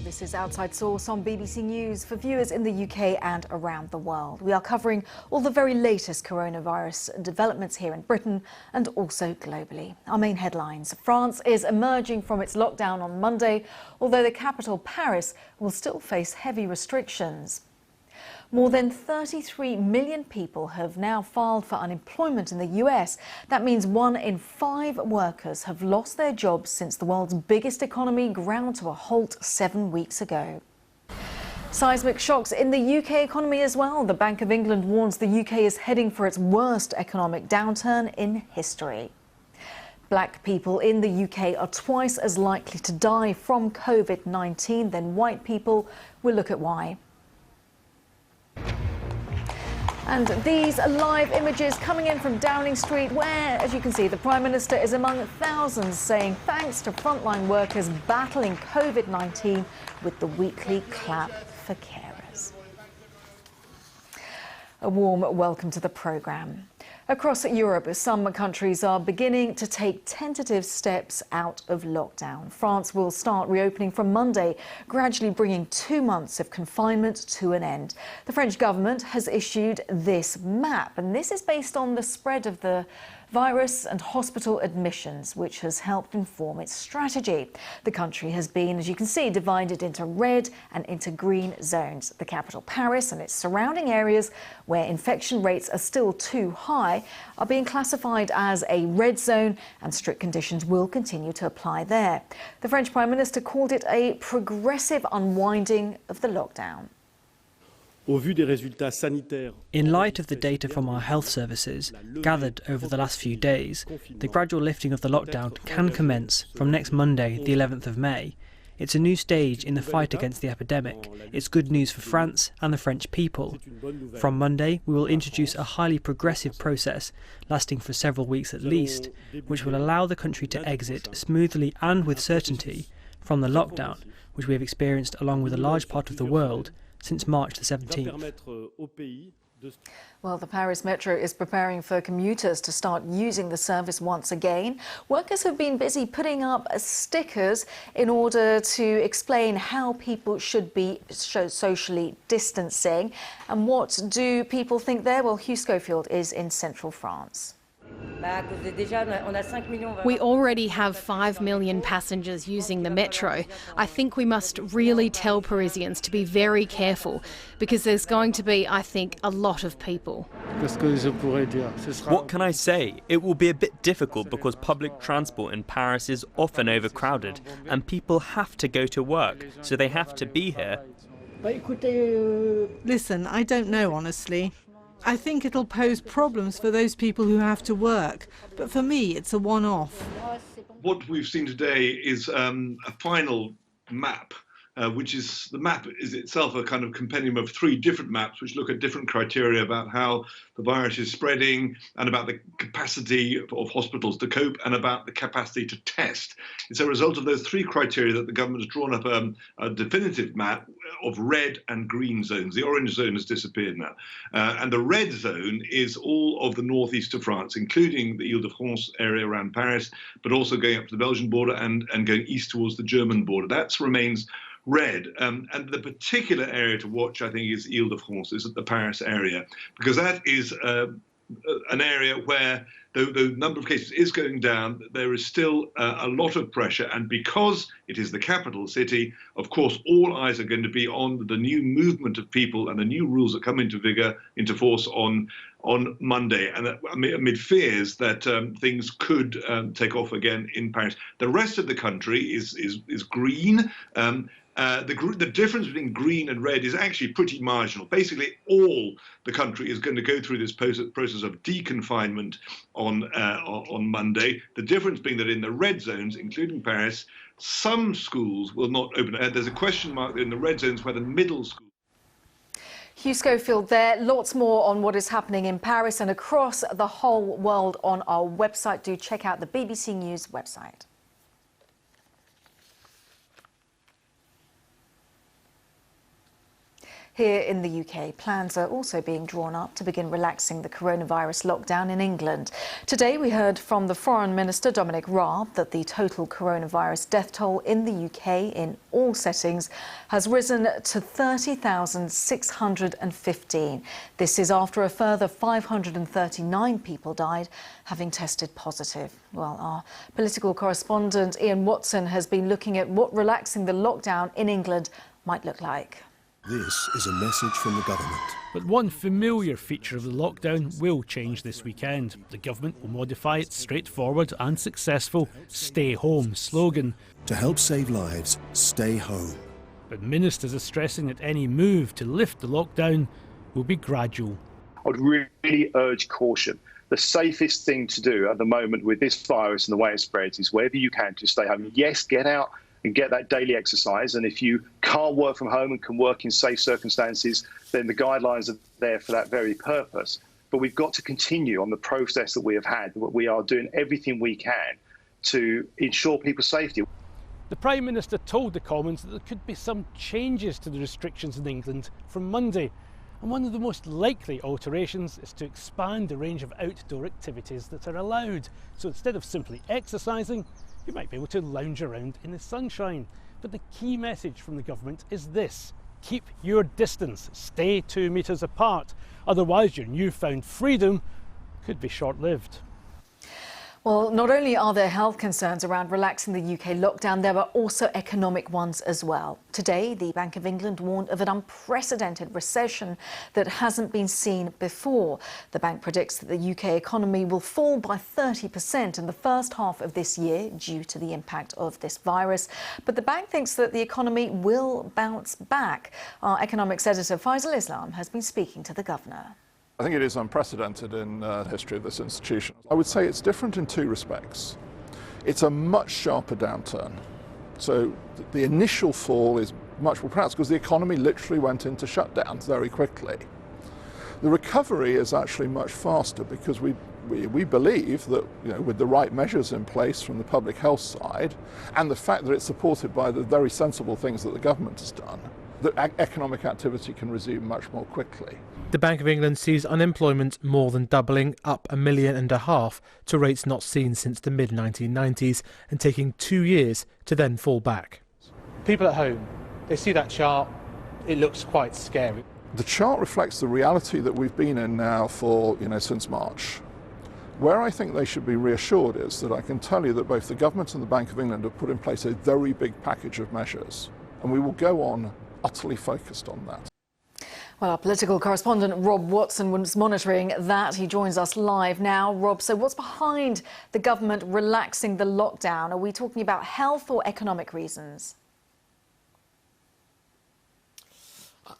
This is Outside Source on BBC News for viewers in the UK and around the world. We are covering all the very latest coronavirus developments here in Britain and also globally. Our main headlines: France is emerging from its lockdown on Monday, although the capital, Paris, will still face heavy restrictions. More than 33 million people have now filed for unemployment in the US. That means 1 in 5 workers have lost their jobs since the world's biggest economy ground to a halt 7 weeks ago. Seismic shocks in the UK economy as well. The Bank of England warns the UK is heading for its worst economic downturn in history. Black people in the UK are twice as likely to die from COVID-19 than white people. We'll look at why. And these are live images coming in from Downing Street, where, as you can see, the Prime Minister is among thousands saying thanks to frontline workers battling COVID-19 with the weekly clap for carers. A warm welcome to the programme. Across Europe, some countries are beginning to take tentative steps out of lockdown. France will start reopening from Monday, gradually bringing 2 months of confinement to an end. The French government has issued this map, and this is based on the spread of the virus and hospital admissions, which has helped inform its strategy. The country has been, as you can see, divided into red and into green zones. The capital, Paris, and its surrounding areas, where infection rates are still too high, are being classified as a red zone, and strict conditions will continue to apply there. The French Prime Minister called it a progressive unwinding of the lockdown. In light of the data from our health services gathered over the last few days, the gradual lifting of the lockdown can commence from next Monday, the 11th of May. It's a new stage in the fight against the epidemic. It's good news for France and the French people. From Monday, we will introduce a highly progressive process, lasting for several weeks at least, which will allow the country to exit smoothly and with certainty from the lockdown, which we have experienced along with a large part of the world since March the 17th. Well, the Paris Metro is preparing for commuters to start using the service once again. Workers have been busy putting up stickers in order to explain how people should be socially distancing. And what do people think there? Well, Hugh Schofield is in central France. We already have 5 million passengers using the metro. I think we must really tell Parisians to be very careful, because there's going to be, I think, a lot of people. What can I say? It will be a bit difficult because public transport in Paris is often overcrowded and people have to go to work, so they have to be here. Listen, I don't know, honestly. I think it'll pose problems for those people who have to work, but for me it's a one-off. What we've seen today is a final map, which is, the map is itself a kind of compendium of 3 different maps which look at different criteria about how the virus is spreading and about the capacity of hospitals to cope and about the capacity to test. It's a result of those 3 criteria that the government has drawn up a definitive map of red and green zones. The orange zone has disappeared now. And the red zone is all of the northeast of France, including the Ile-de-France area around Paris, but also going up to the Belgian border and going east towards the German border. That remains red. And the particular area to watch, I think, is Ile-de-France, is the Paris area, because that is an area where the number of cases is going down, there is still a lot of pressure. And because it is the capital city, of course, all eyes are going to be on the new movement of people and the new rules that come into force on Monday, and amid fears that things could take off again in Paris. The rest of the country is green. The difference between green and red is actually pretty marginal. Basically, all the country is going to go through this process of deconfinement on Monday. The difference being that in the red zones, including Paris, some schools will not open. There's a question mark in the red zones where the middle school. Hugh Schofield there. Lots more on what is happening in Paris and across the whole world on our website. Do check out the BBC News website. Here in the UK, plans are also being drawn up to begin relaxing the coronavirus lockdown in England. Today we heard from the Foreign Minister Dominic Raab that the total coronavirus death toll in the UK in all settings has risen to 30,615. This is after a further 539 people died, having tested positive. Well, our political correspondent Ian Watson has been looking at what relaxing the lockdown in England might look like. This is a message from the government. But one familiar feature of the lockdown will change this weekend. The government will modify its straightforward and successful "Stay Home" slogan. To help save lives, stay home. But ministers are stressing that any move to lift the lockdown will be gradual. I would really urge caution. The safest thing to do at the moment with this virus and the way it spreads is wherever you can to stay home. Yes, get out and get that daily exercise. And if you can't work from home and can work in safe circumstances, then the guidelines are there for that very purpose. But we've got to continue on the process that we have had. We are doing everything we can to ensure people's safety. The Prime Minister told the Commons that there could be some changes to the restrictions in England from Monday. And one of the most likely alterations is to expand the range of outdoor activities that are allowed. So instead of simply exercising, you might be able to lounge around in the sunshine. But the key message from the government is this: keep your distance, stay 2 metres apart. Otherwise, your newfound freedom could be short-lived. Well, not only are there health concerns around relaxing the UK lockdown, there are also economic ones as well. Today, the Bank of England warned of an unprecedented recession that hasn't been seen before. The bank predicts that the UK economy will fall by 30% in the first half of this year due to the impact of this virus. But the bank thinks that the economy will bounce back. Our economics editor Faisal Islam has been speaking to the governor. I think it is unprecedented in the history of this institution. I would say it's different in two respects. It's a much sharper downturn. So the initial fall is much more pronounced because the economy literally went into shutdown very quickly. The recovery is actually much faster because we believe that, with the right measures in place from the public health side and the fact that it's supported by the very sensible things that the government has done, that economic activity can resume much more quickly. The Bank of England sees unemployment more than doubling, up 1.5 million, to rates not seen since the mid-1990s, and taking 2 years to then fall back. People at home, they see that chart, it looks quite scary. The chart reflects the reality that we've been in now for, since March. Where I think they should be reassured is that I can tell you that both the government and the Bank of England have put in place a very big package of measures, and we will go on utterly focused on that. Well, our political correspondent Rob Watson was monitoring that. He joins us live now. Rob, so what's behind the government relaxing the lockdown? Are we talking about health or economic reasons?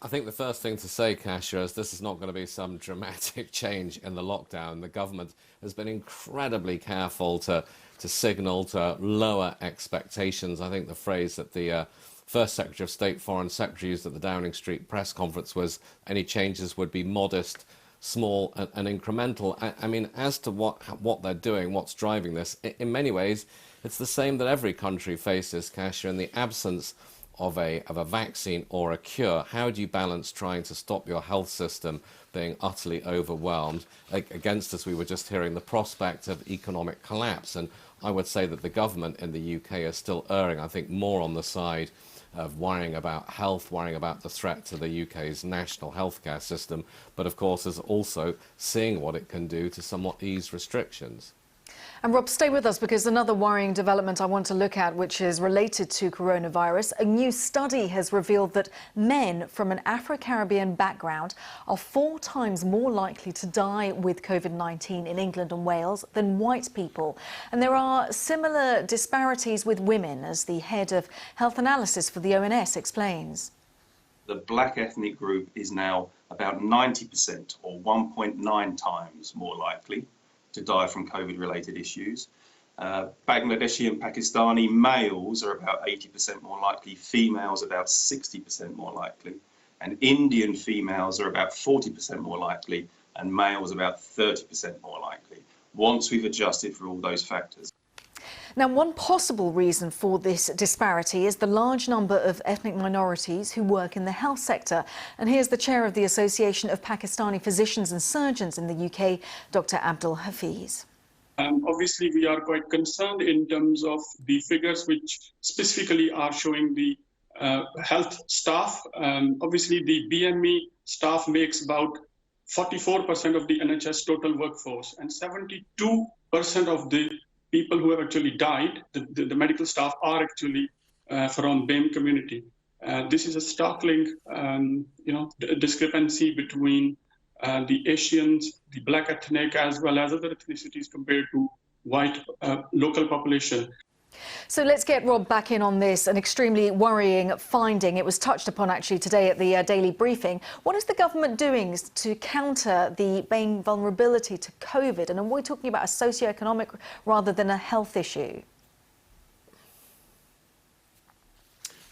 I think the first thing to say, Kasia, is this is not going to be some dramatic change in the lockdown. The government has been incredibly careful to signal to lower expectations. I think the phrase that the First Secretary of State, Foreign Secretary, used at the Downing Street press conference was any changes would be modest, small and incremental. I mean, as to what they're doing, what's driving this, in many ways, it's the same that every country faces, Kasia, in the absence of a vaccine or a cure. How do you balance trying to stop your health system being utterly overwhelmed against, as we were just hearing, the prospect of economic collapse? And I would say that the government in the UK is still erring, I think, more on the side of worrying about health, worrying about the threat to the UK's national healthcare system, but of course is also seeing what it can do to somewhat ease restrictions. And Rob, stay with us because another worrying development I want to look at, which is related to coronavirus. A new study has revealed that men from an Afro-Caribbean background are 4 times more likely to die with COVID-19 in England and Wales than white people. And there are similar disparities with women, as the head of health analysis for the ONS explains. The black ethnic group is now about 90% or 1.9 times more likely to die from COVID-related issues. Bangladeshi and Pakistani males are about 80% more likely, females about 60% more likely, and Indian females are about 40% more likely, and males about 30% more likely, once we've adjusted for all those factors. Now, one possible reason for this disparity is the large number of ethnic minorities who work in the health sector. And here's the chair of the Association of Pakistani Physicians and Surgeons in the UK, Dr. Abdul Hafiz. Obviously, we are quite concerned in terms of the figures which specifically are showing the health staff. Obviously, the BME staff makes about 44% of the NHS total workforce, and 72% of the people who have actually died, the medical staff, are actually from BAME community. This is a startling, discrepancy between the Asians, the black ethnic, as well as other ethnicities compared to white local population. So let's get Rob back in on this, an extremely worrying finding. It was touched upon actually today at the daily briefing. What is the government doing to counter the BAME vulnerability to COVID? And we're talking about a socio-economic rather than a health issue.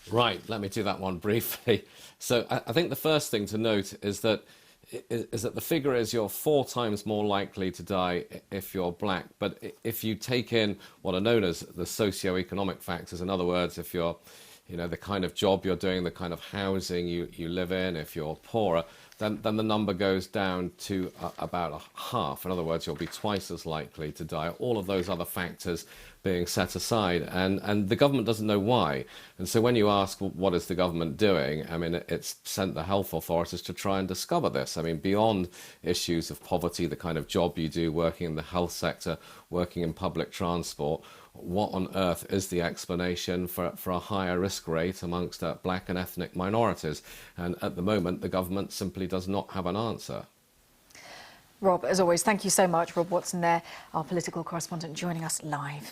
Right, let me do that one briefly. So I think the first thing to note is that the figure is you're 4 times more likely to die if you're black. But if you take in what are known as the socio-economic factors, in other words, if you're, the kind of job you're doing, the kind of housing you live in, if you're poorer, then the number goes down to about half. In other words, you'll be twice as likely to die. All of those other factors being set aside, and the government doesn't know why. And so when you ask, well, what is the government doing? I mean, it's sent the health authorities to try and discover this. I mean, beyond issues of poverty, the kind of job you do, working in the health sector, working in public transport, what on earth is the explanation for a higher risk rate amongst black and ethnic minorities? And at the moment, the government simply does not have an answer. Rob, as always, thank you so much. Rob Watson there, our political correspondent, joining us live.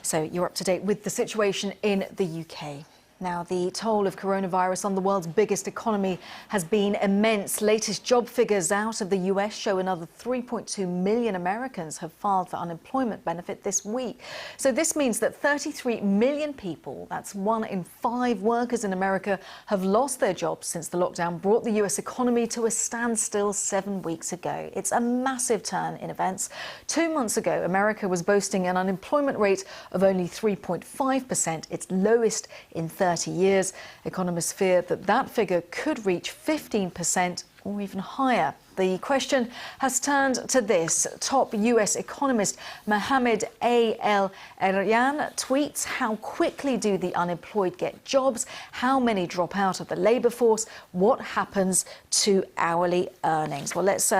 So you're up to date with the situation in the UK. Now, the toll of coronavirus on the world's biggest economy has been immense. Latest job figures out of the US show another 3.2 million Americans have filed for unemployment benefit this week. So this means that 33 million people, that's 1 in 5 workers in America, have lost their jobs since the lockdown brought the US economy to a standstill 7 weeks ago. It's a massive turn in events. 2 months ago, America was boasting an unemployment rate of only 3.5%, its lowest in 30 years. Economists fear that that figure could reach 15% or even higher. The question has turned to this. Top US economist Mohamed El-Erian tweets, how quickly do the unemployed get jobs? How many drop out of the labour force? What happens to hourly earnings? Well, let's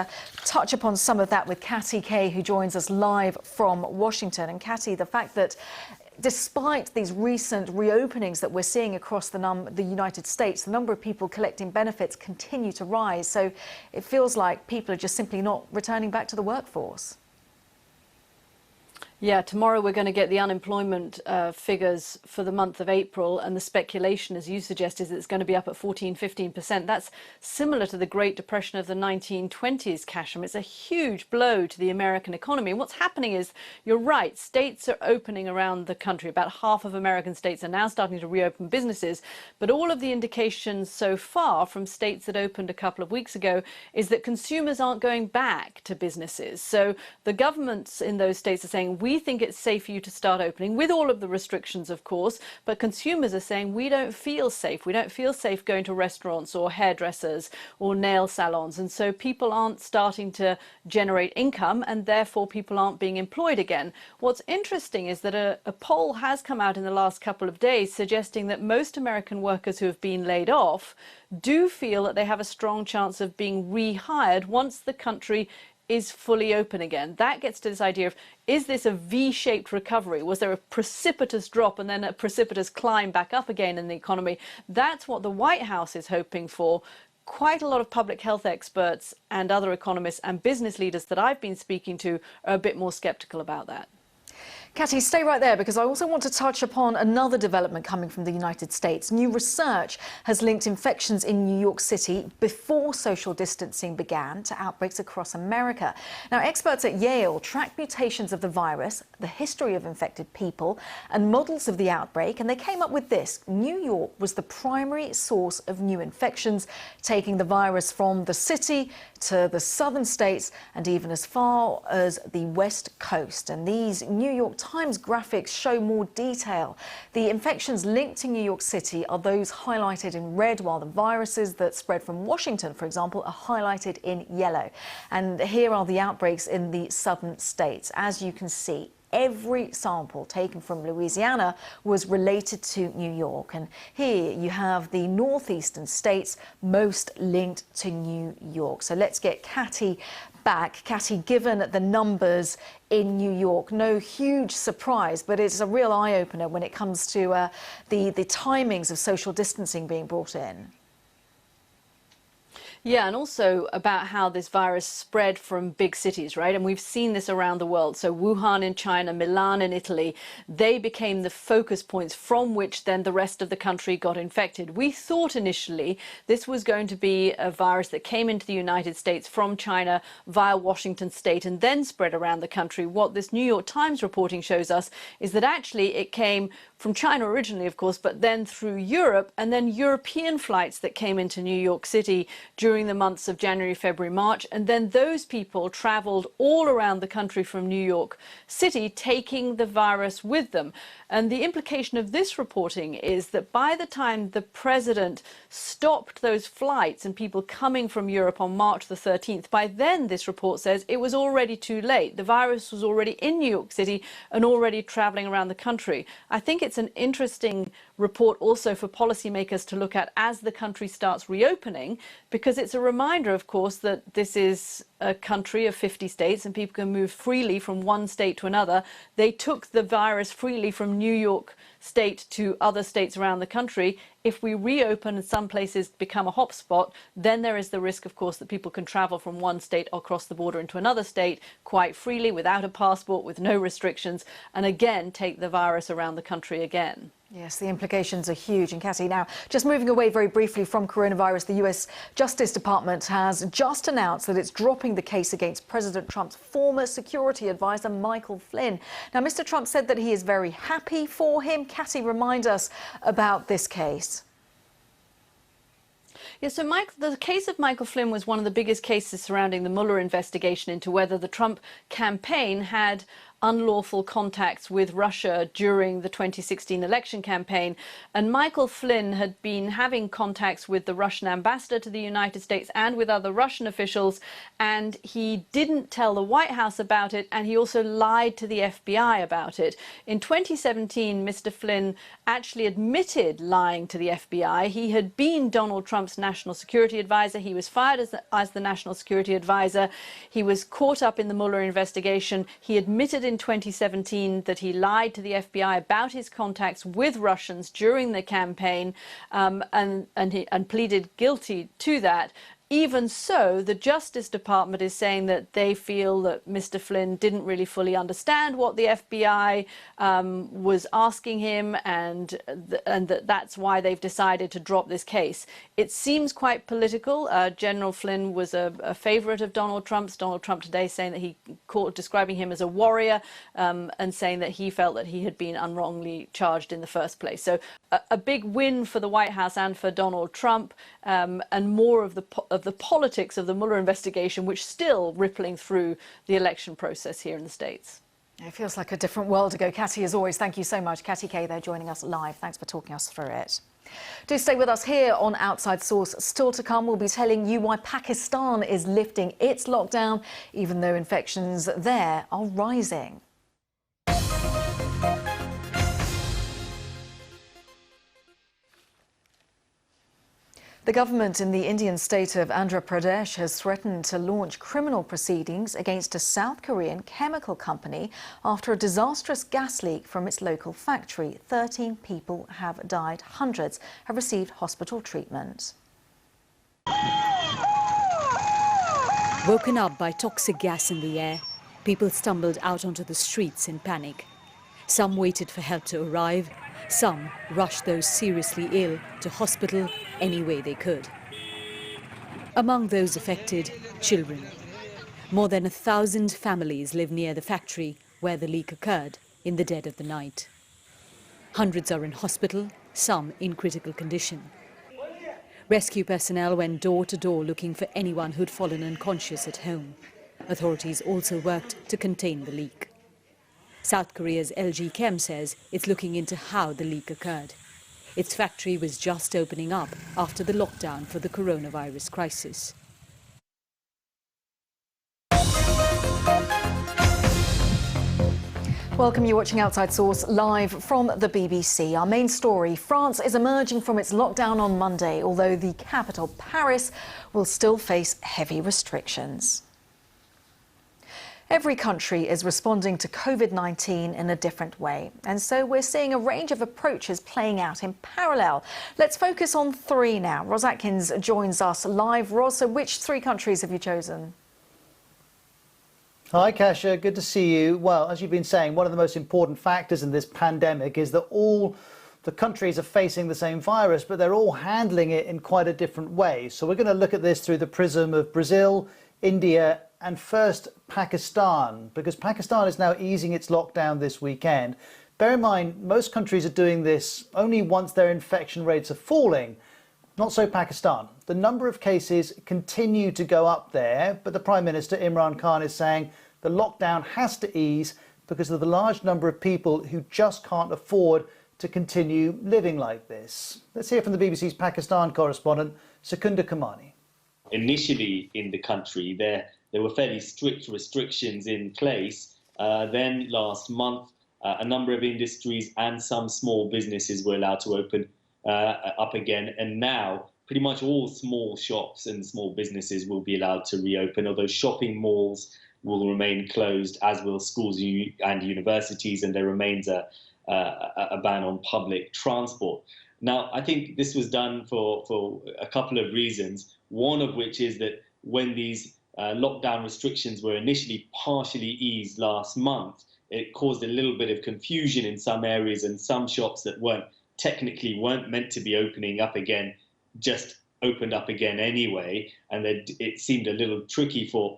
touch upon some of that with Catty Kay, who joins us live from Washington. And Catty, the fact that despite these recent reopenings that we're seeing across the United States, the number of people collecting benefits continue to rise. So it feels like people are just simply not returning back to the workforce. Yeah, tomorrow we're going to get the unemployment figures for the month of April, and the speculation, as you suggest, is that it's going to be up at 14–15%. That's similar to the Great Depression of the 1920s, Kashmir. It's a huge blow to the American economy. And what's happening is, you're right, states are opening around the country. About half of American states are now starting to reopen businesses. But all of the indications so far from states that opened a couple of weeks ago is that consumers aren't going back to businesses. So the governments in those states are saying, we think it's safe for you to start opening, with all of the restrictions, of course, but consumers are saying we don't feel safe. We don't feel safe going to restaurants or hairdressers or nail salons. And so people aren't starting to generate income, and therefore people aren't being employed again. What's interesting is that a poll has come out in the last couple of days suggesting that most American workers who have been laid off do feel that they have a strong chance of being rehired once the country is fully open again. That gets to this idea of, is this a V-shaped recovery? Was there a precipitous drop and then a precipitous climb back up again in the economy? That's what the White House is hoping for. Quite a lot of public health experts and other economists and business leaders that I've been speaking to are a bit more sceptical about that. Catty, stay right there, because I also want to touch upon another development coming from the United States. New research has linked infections in New York City before social distancing began to outbreaks across America. Now, experts at Yale tracked mutations of the virus, the history of infected people, and models of the outbreak, and they came up with this. New York was the primary source of new infections, taking the virus from the city to the southern states and even as far as the West Coast. And these New York Times graphics show more detail. The infections linked to New York City are those highlighted in red, while the viruses that spread from Washington, for example, are highlighted in yellow. And here are the outbreaks in the southern states. As you can see, every sample taken from Louisiana was related to New York. And here you have the northeastern states most linked to New York. So let's get Catty back. Catty, given the numbers in New York, no huge surprise, but it's a real eye-opener when it comes to the timings of social distancing being brought in. Yeah, and also about how this virus spread from big cities, right? And we've seen this around the world. So Wuhan in China, Milan in Italy, they became the focus points from which then the rest of the country got infected. We thought initially this was going to be a virus that came into the United States from China via Washington state and then spread around the country. What this New York Times reporting shows us is that actually it came from China originally, of course, but then through Europe, and then European flights that came into New York City during the months of January, February, March. And then those people traveled all around the country from New York City, taking the virus with them. And the implication of this reporting is that by the time the president stopped those flights and people coming from Europe on March the 13th, by then, this report says, it was already too late. The virus was already in New York City and already traveling around the country. I think it's an interesting report also for policymakers to look at as the country starts reopening, because it's a reminder, of course, that this is a country of 50 states and people can move freely from one state to another. They took the virus freely from New York State to other states around the country. If we reopen and some places become a hotspot, then there is the risk, of course, that people can travel from one state across the border into another state quite freely, without a passport, with no restrictions, and again take the virus around the country again. Yes, the implications are huge. And Catty, now, just moving away very briefly from coronavirus, the US Justice Department has just announced that it's dropping the case against President Trump's former security advisor, Michael Flynn. Now, Mr. Trump said that he is very happy for him. Catty, remind us about this case. Yeah, so the case of Michael Flynn was one of the biggest cases surrounding the Mueller investigation into whether the Trump campaign had unlawful contacts with Russia during the 2016 election campaign. And Michael Flynn had been having contacts with the Russian ambassador to the United States and with other Russian officials, and he didn't tell the White House about it, and he also lied to the FBI about it. In 2017, Mr. Flynn actually admitted lying to the FBI. He had been Donald Trump's national security advisor. He was fired as the national security advisor. He was caught up in the Mueller investigation. He admitted in 2017 that he lied to the FBI about his contacts with Russians during the campaign, and pleaded guilty to that. Even so, the Justice Department is saying that they feel that Mr. Flynn didn't really fully understand what the FBI was asking him, and that's why they've decided to drop this case. It seems quite political. General Flynn was a favorite of Donald Trump's. Donald Trump today saying that describing him as a warrior, and saying that he felt that he had been unwrongly charged in the first place. So a big win for the White House and for Donald Trump, and more of the politics of the Mueller investigation, which still rippling through the election process here in the States. It feels like a different world ago. Catty, as always, thank you so much. Catty Kay there joining us live. Thanks for talking us through it. Do stay with us here on Outside Source. Still to come, we'll be telling you why Pakistan is lifting its lockdown, even though infections there are rising. The government in the Indian state of Andhra Pradesh has threatened to launch criminal proceedings against a South Korean chemical company after a disastrous gas leak from its local factory. 13 people have died. Hundreds have received hospital treatment. Woken up by toxic gas in the air, people stumbled out onto the streets in panic. Some waited for help to arrive. Some rushed those seriously ill to hospital any way they could. Among those affected, children. More than 1,000 families live near the factory where the leak occurred in the dead of the night. Hundreds are in hospital, some in critical condition. Rescue personnel went door to door looking for anyone who'd fallen unconscious at home. Authorities also worked to contain the leak. South Korea's LG Chem says it's looking into how the leak occurred. Its factory was just opening up after the lockdown for the coronavirus crisis. Welcome, you're watching Outside Source live from the BBC. Our main story, France is emerging from its lockdown on Monday, although the capital, Paris, will still face heavy restrictions. Every country is responding to COVID-19 in a different way, and so we're seeing a range of approaches playing out in parallel. Let's focus on three now. Ros Atkins joins us live. Ros, so which three countries have you chosen? Hi, Kasia. Good to see you. Well, as you've been saying, one of the most important factors in this pandemic is that all the countries are facing the same virus, but they're all handling it in quite a different way. So we're going to look at this through the prism of Brazil, India, and first Pakistan, because Pakistan is now easing its lockdown this weekend. Bear in mind, most countries are doing this only once their infection rates are falling. Not so Pakistan. The number of cases continue to go up there, but the Prime Minister, Imran Khan, is saying the lockdown has to ease because of the large number of people who just can't afford to continue living like this. Let's hear from the BBC's Pakistan correspondent, Secunda Kamani. Initially in the country, there were fairly strict restrictions in place. Then last month, a number of industries and some small businesses were allowed to open up again. And now pretty much all small shops and small businesses will be allowed to reopen, although shopping malls will remain closed, as will schools and universities, and there remains a ban on public transport. Now, I think this was done for a couple of reasons, one of which is that when these lockdown restrictions were initially partially eased last month, it caused a little bit of confusion in some areas, and some shops that weren't meant to be opening up again just opened up again anyway, and it seemed a little tricky for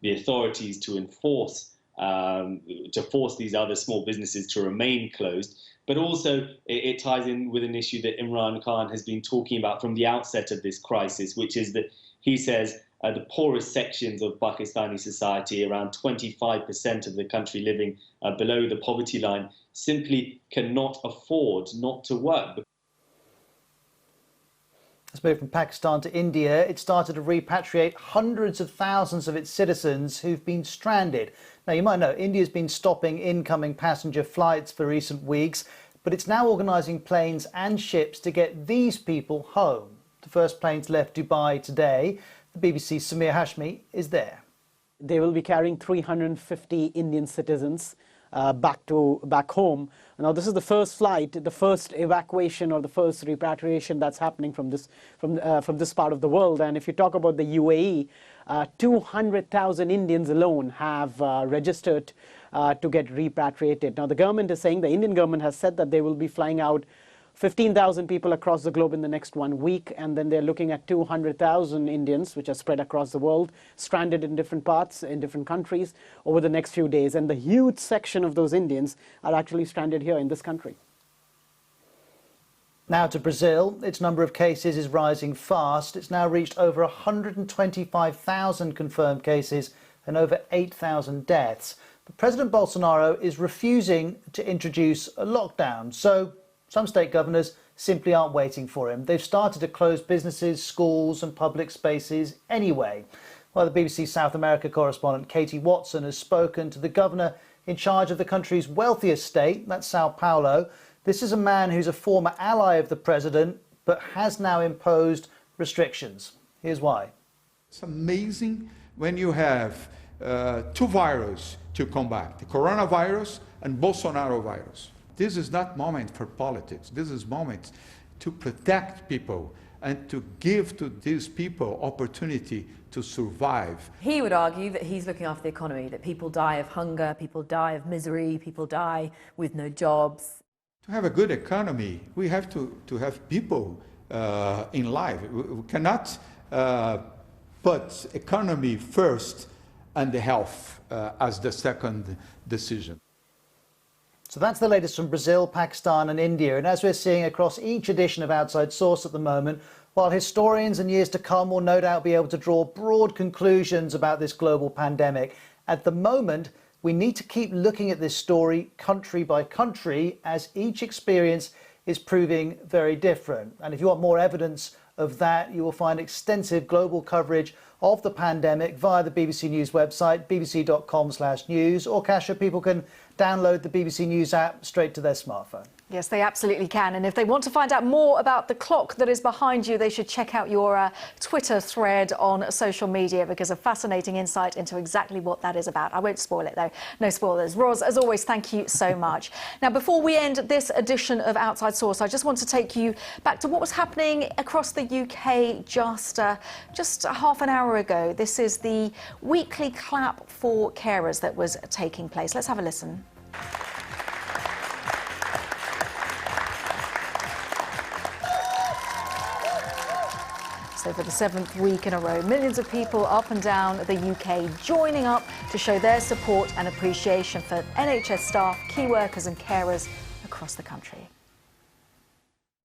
the authorities to force these other small businesses to remain closed. But also it ties in with an issue that Imran Khan has been talking about from the outset of this crisis, which is that he says the poorest sections of Pakistani society, around 25% of the country living below the poverty line, simply cannot afford not to work. Let's move from Pakistan to India. It started to repatriate hundreds of thousands of its citizens who've been stranded. Now, you might know India's been stopping incoming passenger flights for recent weeks, but it's now organising planes and ships to get these people home. The first planes left Dubai today. The BBC's Samir Hashmi is there. They will be carrying 350 Indian citizens back home. Now, this is the first flight, the first evacuation or the first repatriation that's happening from this part of the world. And if you talk about the UAE, 200,000 Indians alone have registered to get repatriated. Now, the government is saying, the Indian government has said that they will be flying out 15,000 people across the globe in the next 1 week, and then they're looking at 200,000 Indians, which are spread across the world, stranded in different parts, in different countries, over the next few days. And the huge section of those Indians are actually stranded here in this country. Now to Brazil. Its number of cases is rising fast. It's now reached over 125,000 confirmed cases and over 8,000 deaths. But President Bolsonaro is refusing to introduce a lockdown, so some state governors simply aren't waiting for him. They've started to close businesses, schools and public spaces anyway. Well, the BBC South America correspondent Katie Watson has spoken to the governor in charge of the country's wealthiest state, that's Sao Paulo. This is a man who's a former ally of the president, but has now imposed restrictions. Here's why. It's amazing when you have two viruses to combat, the coronavirus and Bolsonaro virus. This is not moment for politics. This is moment to protect people and to give to these people opportunity to survive. He would argue that he's looking after the economy, that people die of hunger, people die of misery, people die with no jobs. To have a good economy, we have to have people in life. We cannot put economy first and the health as the second decision. So that's the latest from Brazil, Pakistan and India. And as we're seeing across each edition of Outside Source at the moment, while historians in years to come will no doubt be able to draw broad conclusions about this global pandemic, at the moment, we need to keep looking at this story country by country, as each experience is proving very different. And if you want more evidence of that, you will find extensive global coverage of the pandemic via the BBC News website, bbc.com/news, or Kasia, people can download the BBC News app straight to their smartphone. Yes, they absolutely can. And if they want to find out more about the clock that is behind you, they should check out your Twitter thread on social media, because a fascinating insight into exactly what that is about. I won't spoil it, though. No spoilers. Roz, as always, thank you so much. Now, before we end this edition of Outside Source, I just want to take you back to what was happening across the UK just half an hour ago. This is the weekly clap for carers that was taking place. Let's have a listen. So for the 7th week in a row, millions of people up and down the UK joining up to show their support and appreciation for NHS staff, key workers and carers across the country.